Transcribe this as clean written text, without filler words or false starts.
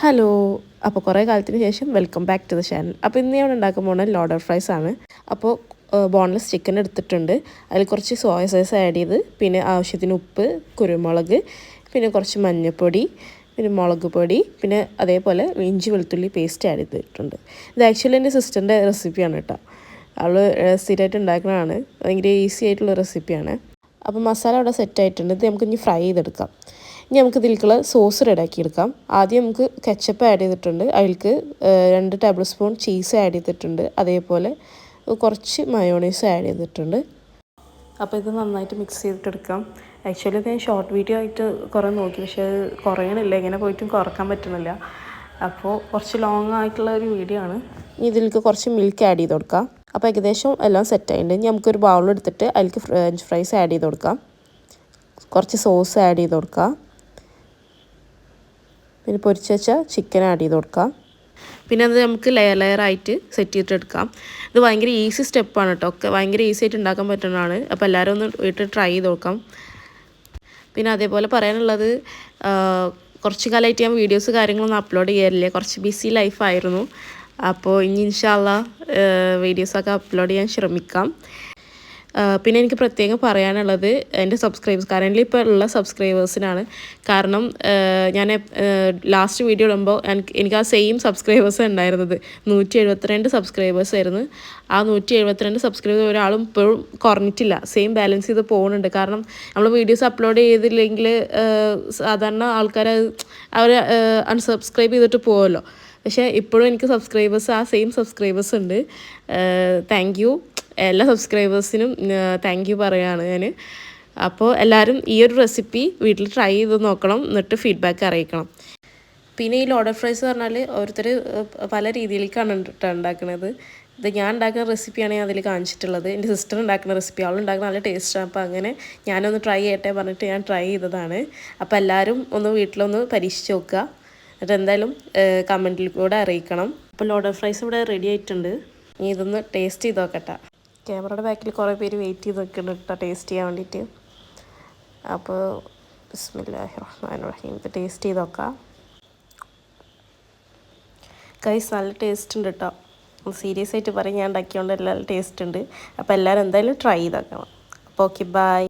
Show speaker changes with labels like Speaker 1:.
Speaker 1: Hello, അപ്പോൾ കുറേ കാലത്തിന് ശേഷം welcome back to the channel. അപ്പോൾ ഇന്ന് ഞാൻ ഉണ്ടാക്കാൻ പോകുന്നത് ലോഡർ ഫ്രൈസ് ആണ്. അപ്പോൾ ബോൺലെസ് ചിക്കൻ എടുത്തിട്ടുണ്ട്. അതിൽ കുറച്ച് സോയ സോസ് ആഡ് ചെയ്ത്, പിന്നെ ആവശ്യത്തിന് ഉപ്പ്, കുരുമുളക്, പിന്നെ കുറച്ച് മഞ്ഞൾപ്പൊടി, പിന്നെ മുളക് പൊടി, പിന്നെ അതേപോലെ ഇഞ്ചി വെളുത്തുള്ളി പേസ്റ്റ് ആഡ് ചെയ്തിട്ടുണ്ട്. ഇത് ആക്ച്വലി എൻ്റെ സിസ്റ്ററിൻ്റെ റെസിപ്പിയാണ് കേട്ടോ. അവൾ സ്ഥിരമായിട്ട് ഉണ്ടാക്കുന്നതാണ്. ഭയങ്കര ഈസി ആയിട്ടുള്ള റെസിപ്പിയാണ്. അപ്പോൾ മസാല അവിടെ സെറ്റ് ആയിട്ടുണ്ട്. ഇത് നമുക്ക് ഇനി ഫ്രൈ ചെയ്തെടുക്കാം. ഇനി നമുക്ക് ഇതിലേക്കുള്ള സോസ് റെഡിയാക്കി എടുക്കാം. ആദ്യം നമുക്ക് കെച്ചപ്പ് ആഡ് ചെയ്തിട്ടുണ്ട്. അതിലേക്ക് 2 ടേബിൾ സ്പൂൺ ചീസ് ആഡ് ചെയ്തിട്ടുണ്ട്. അതേപോലെ കുറച്ച് മയോണൈസ് ആഡ് ചെയ്തിട്ടുണ്ട്. അപ്പോൾ ഇത് നന്നായിട്ട് മിക്സ് ചെയ്തിട്ടെടുക്കാം. ആക്ച്വലി ഇത് ഞാൻ ഷോർട്ട് വീഡിയോ ആയിട്ട് കുറേ നോക്കി, പക്ഷേ അത് കുറയണില്ല. ഇങ്ങനെ പോയിട്ടും കുറക്കാൻ പറ്റുന്നില്ല. അപ്പോൾ കുറച്ച് ലോങ് ആയിട്ടുള്ള ഒരു വീഡിയോ ആണ്. ഇനി ഇതിലേക്ക് കുറച്ച് മിൽക്ക് ആഡ് ചെയ്ത് കൊടുക്കാം. അപ്പോൾ ഏകദേശം എല്ലാം സെറ്റായിട്ടുണ്ട്. ഇനി നമുക്കൊരു ബൗൾ എടുത്തിട്ട് അതിലേക്ക് ഫ്രഞ്ച് ഫ്രൈസ് ആഡ് ചെയ്ത് കൊടുക്കാം. കുറച്ച് സോസ് ആഡ് ചെയ്ത് കൊടുക്കാം. പിന്നെ പൊരിച്ച് വെച്ച ചിക്കൻ ആഡ് ചെയ്ത് കൊടുക്കാം. പിന്നെ അത് നമുക്ക് ലെയറായിട്ട് സെറ്റ് ചെയ്തിട്ടെടുക്കാം. ഇത് ഭയങ്കര ഈസി സ്റ്റെപ്പാണ് കേട്ടോ. ഒക്കെ ഭയങ്കര ഈസി ആയിട്ട് ഉണ്ടാക്കാൻ പറ്റുന്നതാണ്. അപ്പോൾ എല്ലാവരും ഒന്ന് വീട്ടിൽ ട്രൈ ചെയ്ത് നോക്കാം. പിന്നെ അതേപോലെ പറയാനുള്ളത്, കുറച്ച് കാലമായിട്ട് ഞാൻ വീഡിയോസ് കാര്യങ്ങളൊന്നും അപ്ലോഡ് ചെയ്യാറില്ല. കുറച്ച് ബിസി ലൈഫായിരുന്നു. അപ്പോൾ ഇനി ഇൻഷാ അല്ലാഹ് വീഡിയോസൊക്കെ അപ്ലോഡ് ചെയ്യാൻ ശ്രമിക്കാം. പിന്നെ എനിക്ക് പ്രത്യേകം പറയാനുള്ളത് എൻ്റെ സബ്സ്ക്രൈബേഴ്സ്, കറൻ്റ് ഇപ്പോൾ ഉള്ള സബ്സ്ക്രൈബേഴ്സിനാണ്. കാരണം ഞാൻ ലാസ്റ്റ് വീഡിയോ ഇടുമ്പോൾ എനിക്ക് ആ സെയിം സബ്സ്ക്രൈബേഴ്സ് ഉണ്ടായിരുന്നത്. 172 സബ്സ്ക്രൈബേഴ്സ് ആയിരുന്നു. ആ 172 സബ്സ്ക്രൈബേഴ്സ് ഒരാളും ഇപ്പോഴും കുറഞ്ഞിട്ടില്ല. സെയിം ബാലൻസ് ചെയ്ത് പോകുന്നുണ്ട്. കാരണം നമ്മൾ വീഡിയോസ് അപ്ലോഡ് ചെയ്തില്ലെങ്കിൽ സാധാരണ ആൾക്കാർ അവർ അൺസബ്സ്ക്രൈബ് ചെയ്തിട്ട് പോകുമല്ലോ. പക്ഷേ ഇപ്പോഴും എനിക്ക് സബ്സ്ക്രൈബേഴ്സ്, ആ സെയിം സബ്സ്ക്രൈബേഴ്സ് ഉണ്ട്. താങ്ക് യു എല്ലാ സബ്സ്ക്രൈബേഴ്സിനും താങ്ക് യു പറയുകയാണ് ഞാൻ. അപ്പോൾ എല്ലാവരും ഈ ഒരു റെസിപ്പി വീട്ടിൽ ട്രൈ ചെയ്ത് നോക്കണം, എന്നിട്ട് ഫീഡ്ബാക്ക് അറിയിക്കണം. പിന്നെ ഈ ലോഡർ ഫ്രൈസ് പറഞ്ഞാൽ ഓരോരുത്തർ പല രീതിയിലേക്കാണ് ഉണ്ടാക്കുന്നത്. ഇത് ഞാൻ ഉണ്ടാക്കുന്ന റെസിപ്പിയാണ് ഞാൻ അതിൽ കാണിച്ചിട്ടുള്ളത്. എൻ്റെ സിസ്റ്റർ ഉണ്ടാക്കുന്ന റെസിപ്പി, അവൾ ഉണ്ടാക്കുന്ന നല്ല ടേസ്റ്റാണ്. അപ്പോൾ അങ്ങനെ ഞാനൊന്ന് ട്രൈ ചെയ്യട്ടെ പറഞ്ഞിട്ട് ഞാൻ ട്രൈ ചെയ്തതാണ്. അപ്പോൾ എല്ലാവരും ഒന്ന് വീട്ടിലൊന്ന് പരീക്ഷിച്ച് നോക്കുക. എന്നിട്ട് എന്തായാലും കമൻറ്റിൽ കൂടെ അറിയിക്കണം. അപ്പോൾ ലോഡർ ഫ്രൈസ് ഇവിടെ റെഡി ആയിട്ടുണ്ട്. ഇനി ഇതൊന്ന് ടേസ്റ്റ് ചെയ്ത് നോക്കട്ടെ. ക്യാമറയുടെ ബാക്കിൽ കുറേ പേര് വെയിറ്റ് ചെയ്ത് നിൽക്കുന്നുണ്ട് കേട്ടോ, ടേസ്റ്റ് ചെയ്യാൻ വേണ്ടിയിട്ട്. അപ്പോൾ ബിസ്മില്ലാഹിർ റഹ്മാനിർ റഹീം, ഇത് ടേസ്റ്റ് ചെയ്ത് നോക്കാം. ഗൈസ് നല്ല ടേസ്റ്റ് ഉണ്ട് കേട്ടോ. സീരിയസ് ആയിട്ട് പറയും, ഞാൻ ഉണ്ടാക്കിയതുകൊണ്ട് എല്ലാം ടേസ്റ്റ് ഉണ്ട്. അപ്പോൾ എല്ലാവരും എന്തായാലും ട്രൈ ചെയ്ത് നോക്കണം. അപ്പോൾ ഓക്കെ, ബൈ.